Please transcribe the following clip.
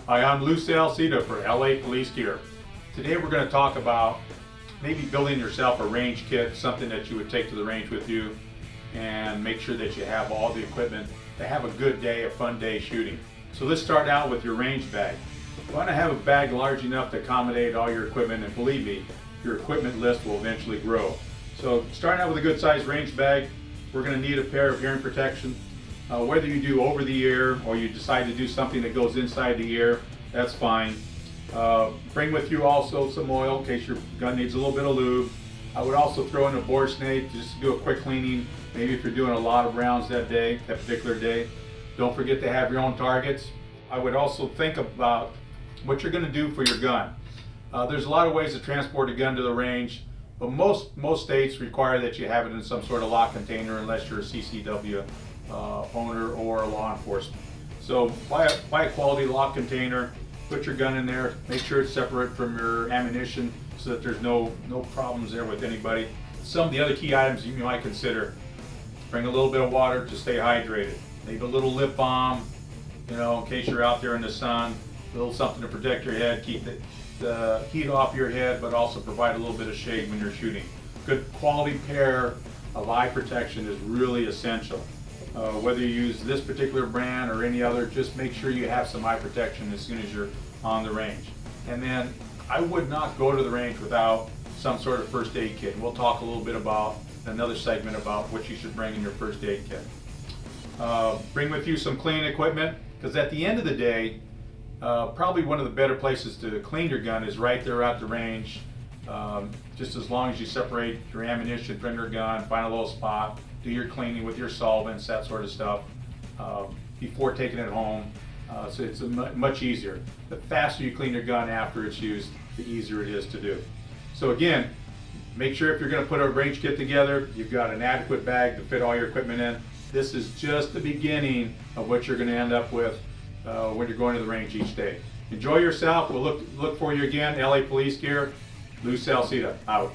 Hi, I'm Salseda for LA Police Gear. Today we're going to talk about maybe building yourself a range kit, something that you would take to the range with you and make sure that you have all the equipment to have a good day, a fun day shooting. So let's start out with your range bag. You want to have a bag large enough to accommodate all your equipment, and believe me, your equipment list will eventually grow. So starting out with a good sized range bag, we're going to need a pair of hearing protection. Whether you do over the ear or you decide to do something that goes inside the ear, that's fine. Bring with you also some oil in case your gun needs a little bit of lube. I would also throw in a bore snake just to do a quick cleaning, maybe if you're doing a lot of rounds that day, that particular day. Don't forget to have your own targets. I would also think about what you're going to do for your gun. There's a lot of ways to transport a gun to the range, but most states require that you have it in some sort of lock container unless you're a CCW owner or law enforcement. So buy a quality lock container, put your gun in there, make sure it's separate from your ammunition so that there's no problems there with anybody. Some of the other key items you might consider: bring a little bit of water to stay hydrated, maybe a little lip balm, in case you're out there in the sun, a little something to protect your head, keep the heat off your head, but also provide a little bit of shade when you're shooting. Good quality pair of eye protection is really essential. Whether you use this particular brand or any other, just make sure you have some eye protection as soon as you're on the range. And then I would not go to the range without some sort of first aid kit. We'll talk a little bit about another segment about what you should bring in your first aid kit. Bring with you some clean equipment, because at the end of the day, probably one of the better places to clean your gun is right there at the range. Just as long as you separate your ammunition from your gun, find a little spot, do your cleaning with your solvents, that sort of stuff, before taking it home. So it's much easier. The faster you clean your gun after it's used, the easier it is to do. So again, make sure if you're going to put a range kit together, you've got an adequate bag to fit all your equipment in. This is just the beginning of what you're going to end up with when you're going to the range each day. Enjoy yourself. We'll look for you again. LA Police Gear. Salseda out.